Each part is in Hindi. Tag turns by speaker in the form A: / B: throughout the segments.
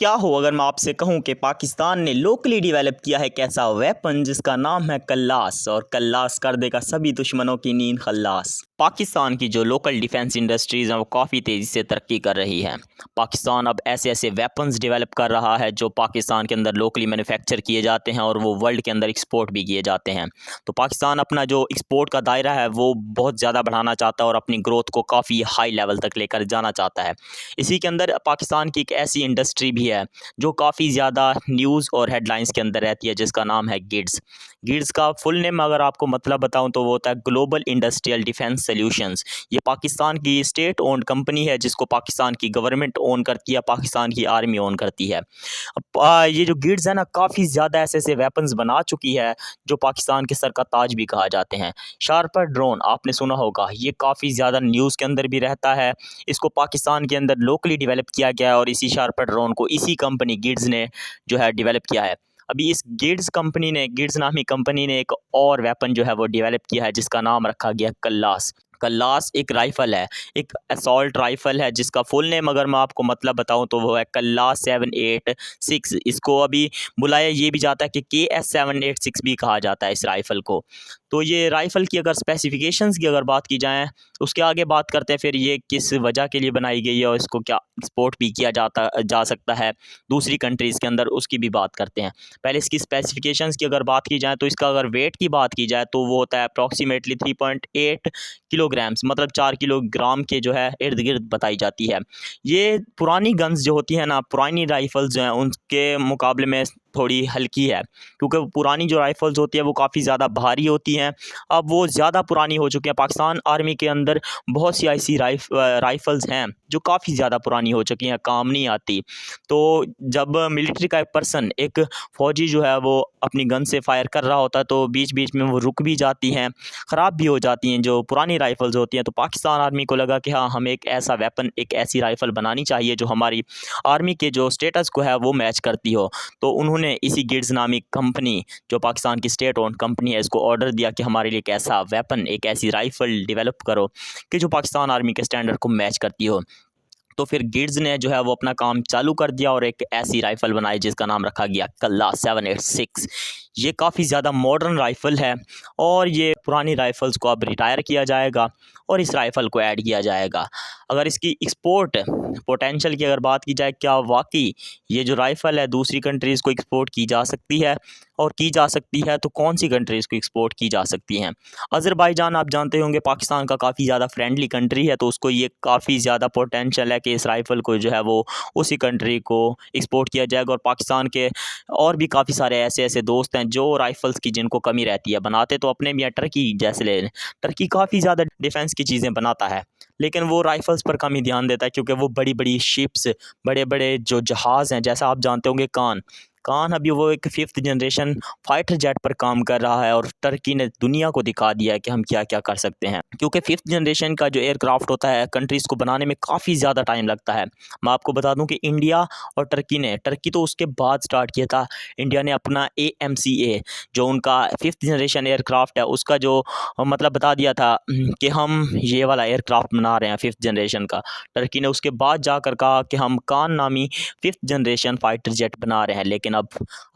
A: क्या हो अगर मैं आपसे कहूं कि पाकिस्तान ने लोकली डेवलप किया है कैसा वेपन जिसका नाम है कल्लास और कल्लास कर देगा सभी दुश्मनों की नींद खल्लास। पाकिस्तान की जो लोकल डिफेंस इंडस्ट्रीज़ हैं वो काफ़ी तेज़ी से तरक्की कर रही है। पाकिस्तान अब ऐसे ऐसे वेपन्स डेवलप कर रहा है जो पाकिस्तान के अंदर लोकली मैन्युफैक्चर किए जाते हैं और वो वर्ल्ड के अंदर एक्सपोर्ट भी किए जाते हैं। तो पाकिस्तान अपना जो एक्सपोर्ट का दायरा है वो बहुत ज़्यादा बढ़ाना चाहता है और अपनी ग्रोथ को काफ़ी हाई लेवल तक लेकर जाना चाहता है। इसी के अंदर पाकिस्तान की एक ऐसी इंडस्ट्री भी है जो काफ़ी ज़्यादा न्यूज़ और हेडलाइंस के अंदर रहती है जिसका नाम है गिड्स। गिड्स का फुल नेम अगर आपको मतलब बताऊं तो वो होता है ग्लोबल इंडस्ट्रियल डिफेंस सॉल्यूशंस। ये पाकिस्तान की स्टेट ओन्ड कंपनी है जिसको पाकिस्तान की गवर्नमेंट ओन करती है, पाकिस्तान की आर्मी ओन करती है। ये जो गिड्स है ना काफ़ी ज़्यादा ऐसे ऐसे वेपन्स बना चुकी है जो पाकिस्तान के सर का ताज भी कहा जाते हैं। शार्पर ड्रोन आपने सुना होगा, ये काफ़ी ज़्यादा न्यूज़ के अंदर भी रहता है। इसको पाकिस्तान के अंदर लोकली डेवलप किया गया है और इसी शार्पर ड्रोन को इसी कंपनी गिड्स ने जो है डेवलप किया है। अभी इस गिड्स नामी कंपनी ने एक और वेपन जो है वो डेवलप किया है जिसका नाम रखा गया कल्लास। कल्लास एक राइफ़ल है, एक असॉल्ट राइफ़ल है जिसका फुल नेम अगर मैं आपको मतलब बताऊँ तो वो है कल्लास 786। इसको अभी बुलाया ये भी जाता है कि KS 786 भी कहा जाता है इस राइफ़ल को। तो ये राइफ़ल की अगर स्पेसिफ़िकेशंस की अगर बात की जाए, उसके आगे बात करते हैं फिर ये किस वजह के लिए बनाई गई है और इसको क्या एक्सपोर्ट भी किया जा सकता है दूसरी कंट्रीज़ के अंदर, उसकी भी बात करते हैं। पहले इसकी स्पेसिफ़िकेशंस की अगर बात की जाए तो इसका अगर वेट की बात की जाए तो वो होता है अप्रॉक्सिमेटली 3.8 किलोग्राम्स, मतलब 4 किलोग्राम के जो है इर्द-गिर्द बताई जाती है। ये पुरानी गन्स जो होती हैं ना, पुरानी राइफ़ल्स जो हैं उनके मुकाबले में थोड़ी हल्की है, क्योंकि पुरानी जो राइफ़ल्स होती है वो काफ़ी ज़्यादा भारी होती हैं। अब वो ज़्यादा पुरानी हो चुकी हैं। पाकिस्तान आर्मी के अंदर बहुत सी ऐसी राइफ़ल्स हैं जो काफ़ी ज़्यादा पुरानी हो चुकी हैं, काम नहीं आती। तो जब मिलिट्री का एक पर्सन, एक फ़ौजी जो है वो अपनी गन से फायर कर रहा होता है तो बीच-बीच में वो रुक भी जाती हैं, ख़राब भी हो जाती हैं जो पुरानी राइफ़ल्स होती हैं। तो पाकिस्तान आर्मी को लगा कि हाँ, हमें एक ऐसा वेपन, एक ऐसी राइफ़ल बनानी चाहिए जो हमारी आर्मी के जो स्टेटस को है वो मैच करती हो। तो उन्होंने इसी गिड्स नामी कंपनी, जो पाकिस्तान की स्टेट ओन्ड कंपनी है, इसको ऑर्डर दिया कि हमारे लिए एक ऐसा वेपन, एक ऐसी राइफ़ल डेवलप करो कि जो पाकिस्तान आर्मी के स्टैंडर्ड को मैच करती हो। तो फिर गिड्स ने जो है वो अपना काम चालू कर दिया और एक ऐसी राइफ़ल बनाई जिसका नाम रखा गया कल्लास 786। ये काफ़ी ज़्यादा मॉडर्न राइफ़ल है और ये पुरानी राइफ़ल्स को अब रिटायर किया जाएगा और इस राइफ़ल को ऐड किया जाएगा। अगर इसकी एक्सपोर्ट पोटेंशियल की अगर बात की जाए, क्या वाक़ई ये जो राइफ़ल है दूसरी कंट्रीज़ को एक्सपोर्ट की जा सकती है और की जा सकती है तो कौन-सी कंट्रीज़ को एक्सपोर्ट की जा सकती हैं? अज़रबैजान आप जानते होंगे पाकिस्तान का काफ़ी ज़्यादा फ्रेंडली कंट्री है, तो उसको ये काफ़ी ज़्यादा पोटेंशियल है कि इस राइफ़ल को जो है वो उसी कंट्री को एक्सपोर्ट किया जाएगा। और पाकिस्तान के और भी काफ़ी सारे ऐसे-ऐसे दोस्त हैं जो राइफ़ल्स की जिनको कमी रहती है, बनाते तो अपने भी हैं, टर्की जैसे ले लें। टर्की काफ़ी ज़्यादा डिफेंस की चीज़ें बनाता है, लेकिन वो राइफ़ल्स पर कम ही ध्यान देता है क्योंकि वो बड़ी-बड़ी शिप्स, बड़े-बड़े जो जहाज़ हैं, जैसा आप जानते होंगे कान अभी वो एक 5th जनरेशन फाइटर जेट पर काम कर रहा है और टर्की ने दुनिया को दिखा दिया है कि हम क्या-क्या कर सकते हैं। क्योंकि 5th जनरेशन का जो एयरक्राफ्ट होता है कंट्रीज़ को बनाने में काफ़ी ज़्यादा टाइम लगता है। मैं आपको बता दूं कि इंडिया और टर्की तो उसके बाद स्टार्ट किया था। इंडिया ने अपना AMCA जो उनका 5th जनरेशन एयरक्राफ्ट है उसका जो मतलब बता दिया था कि हम ये वाला एयरक्राफ्ट बना रहे हैं 5th जनरेशन का। टर्की ने उसके बाद जाकर कहा कि हम कान नामी 5th जनरेशन फाइटर जेट बना रहे हैं। लेकिन अब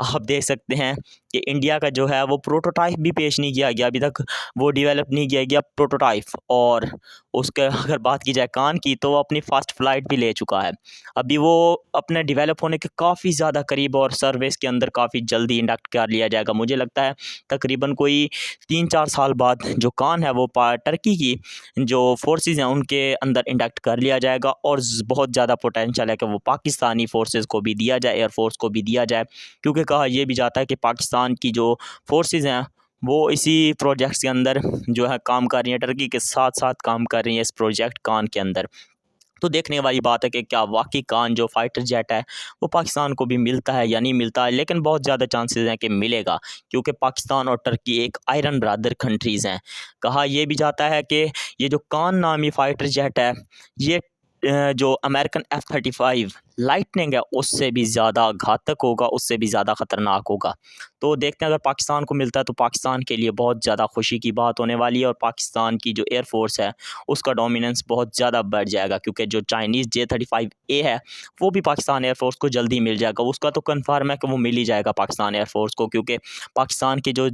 A: आप देख सकते हैं कि इंडिया का जो है वो प्रोटोटाइप भी पेश नहीं किया गया, अभी तक वो डेवलप नहीं किया गया प्रोटोटाइप। और उसके अगर बात की जाए कान की तो वो अपनी फ़र्स्ट फ्लाइट भी ले चुका है। अभी वो अपने डेवलप होने के काफ़ी ज़्यादा करीब और सर्विस के अंदर काफ़ी जल्दी इंडक्ट कर लिया जाएगा। मुझे लगता है तकरीबन कोई 3-4 साल बाद जो कान है वो टर्की की जो फोर्सेस हैं उनके अंदर इंडक्ट कर लिया जाएगा और बहुत ज़्यादा पोटेंशियल है कि वो पाकिस्तानी फोर्सेस को भी दिया जाए, एयरफोर्स को भी दिया जाए। क्योंकि कहा यह भी जाता है कि पाकिस्तान की जो फोर्सेस हैं वो इसी प्रोजेक्ट्स के अंदर जो है काम कर रही हैं, टर्की के साथ साथ काम कर रही हैं इस प्रोजेक्ट कान के अंदर। तो देखने वाली बात है कि क्या वाकई कान जो फाइटर जेट है वो पाकिस्तान को भी मिलता है या नहीं मिलता है, लेकिन बहुत ज़्यादा चांसेस हैं कि मिलेगा क्योंकि पाकिस्तान और टर्की एक आयरन ब्रदर कंट्रीज़ हैं। कहा यह भी जाता है कि ये जो कान नामी फाइटर जेट है ये जो अमेरिकन F-35 लाइटनिंग है उससे भी ज़्यादा घातक होगा, उससे भी ज़्यादा ख़तरनाक होगा। तो देखते हैं अगर पाकिस्तान को मिलता है तो पाकिस्तान के लिए बहुत ज़्यादा खुशी की बात होने वाली है और पाकिस्तान की जो एयर फ़ोर्स है उसका डोमिनेंस बहुत ज़्यादा बढ़ जाएगा, क्योंकि जो चाइनीज़ J-35A है वो भी पाकिस्तान एयर फ़ोर्स को जल्दी मिल जाएगा। उसका तो कन्फर्म है कि वो मिल ही जाएगा पाकिस्तान एयर फ़ोर्स को, क्योंकि पाकिस्तान के जो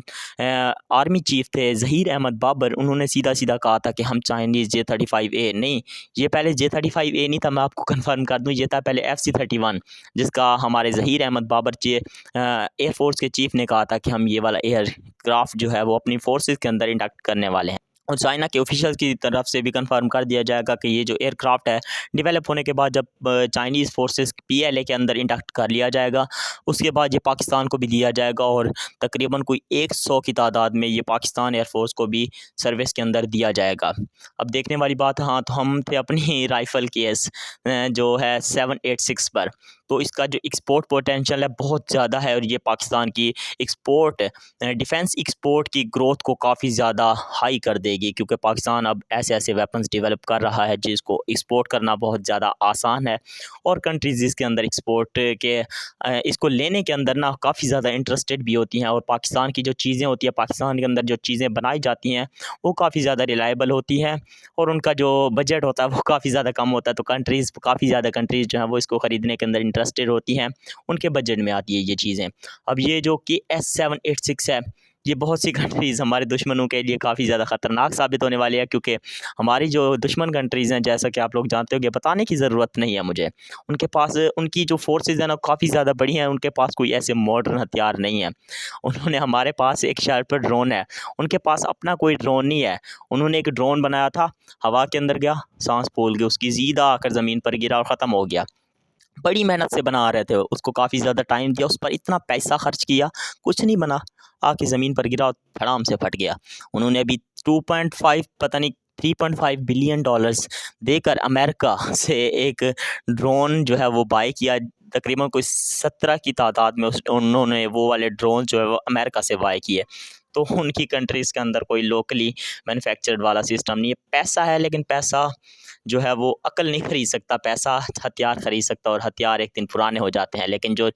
A: आर्मी चीफ़ थे ज़हीर अहमद बाबर, उन्होंने सीधा-सीधा कहा था कि हम चाइनीज़ J-35A नहीं, ये पहले J-35A नहीं था, मैं आपको कन्फर्म कर दूँ, ये था पहले FC-31, जिसका हमारे ज़हीर अहमद बाबर एयर फ़ोर्स के चीफ़ ने कहा था कि हम ये वाला एयरक्राफ़्ट जो है वो अपनी फ़ोर्सेस के अंदर इंडक्ट करने वाले हैं। और चाइना के ऑफिशियल्स की तरफ से भी कंफर्म कर दिया जाएगा कि ये जो एयरक्राफ्ट है डेवलप होने के बाद जब चाइनीज़ फोर्सेस PLA के अंदर इंडक्ट कर लिया जाएगा, उसके बाद ये पाकिस्तान को भी दिया जाएगा और तकरीबन कोई 100 की तादाद में ये पाकिस्तान एयरफोर्स को भी सर्विस के अंदर दिया जाएगा। अब देखने वाली बात है, हाँ, तो हम थे अपनी राइफ़ल केस जो है 786 पर, तो इसका जो एक्सपोर्ट पोटेंशियल है बहुत ज़्यादा है और ये पाकिस्तान की एक्सपोर्ट डिफेंस एक्सपोर्ट की ग्रोथ को काफ़ी ज़्यादा हाई कर देगी, क्योंकि पाकिस्तान अब ऐसे-ऐसे वेपन्स डेवलप कर रहा है जिसको एक्सपोर्ट करना बहुत ज़्यादा आसान है और कंट्रीज़ जिसके अंदर एक्सपोर्ट के इसको लेने के अंदर ना काफ़ी ज़्यादा इंटरेस्टेड भी होती हैं और पाकिस्तान की जो चीज़ें होती हैं, पाकिस्तान के अंदर जो चीज़ें बनाई जाती हैं वो काफ़ी ज़्यादा रिलायबल होती हैं और उनका जो बजट होता है वो काफ़ी ज़्यादा कम होता है। तो काफ़ी ज़्यादा कंट्रीज़ जो हैं वो इसको ख़रीदने के अंदर इंटरेस्टेड होती हैं, उनके बजट में आती है ये चीज़ें। अब ये जो कि S786 है, ये बहुत सी कंट्रीज़ हमारे दुश्मनों के लिए काफ़ी ज़्यादा ख़तरनाक साबित होने वाली है, क्योंकि हमारी जो दुश्मन कंट्रीज़ हैं, जैसा कि आप लोग जानते होंगे, बताने की ज़रूरत नहीं है मुझे, उनके पास उनकी जो फ़ोर्सेज़ हैं ना काफ़ी ज़्यादा बड़ी हैं, उनके पास कोई ऐसे मॉडर्न हथियार नहीं है। उन्होंने हमारे पास एक शार्पर ड्रोन है, उनके पास अपना कोई ड्रोन नहीं है। उन्होंने एक ड्रोन बनाया था, हवा के अंदर गया, साँस फूल गई, उसकी सीधा आकर ज़मीन पर गिरा और ख़त्म हो गया। बड़ी मेहनत से बना रहे थे, उसको काफ़ी ज़्यादा टाइम दिया, उस पर इतना पैसा खर्च किया, कुछ नहीं बना, आके ज़मीन पर गिरा और धड़ाम से फट गया। उन्होंने अभी 2.5 पता नहीं 3.5 बिलियन डॉलर्स देकर अमेरिका से एक ड्रोन जो है वो बाय किया, तकरीबन कोई 17 की तादाद में उन्होंने वो वाले ड्रोन जो है वो अमेरिका से बाय किए। तो उनकी कंट्रीज़ के अंदर कोई लोकली मैन्युफैक्चर्ड वाला सिस्टम नहीं है। पैसा है, लेकिन पैसा जो है वो अक्ल नहीं खरीद सकता, पैसा हथियार खरीद सकता और हथियार एक दिन पुराने हो जाते हैं, लेकिन जो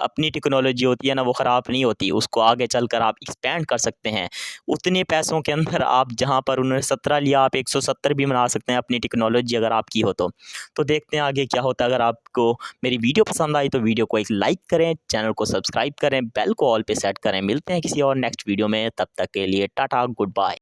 A: अपनी टेक्नोलॉजी होती है ना वो ख़राब नहीं होती, उसको आगे चलकर आप एक्सपेंड कर सकते हैं। उतने पैसों के अंदर आप जहाँ पर उन्होंने 17 लिया, आप 170 भी बना सकते हैं अपनी टेक्नोलॉजी अगर आपकी हो तो। तो देखते हैं आगे क्या होता है। अगर आपको मेरी वीडियो पसंद आई तो वीडियो को एक लाइक करें, चैनल को सब्सक्राइब करें, बेल को ऑल पे सेट करें। मिलते हैं किसी और नेक्स्ट वीडियो में, तब तक के लिए टाटा, गुड बाय।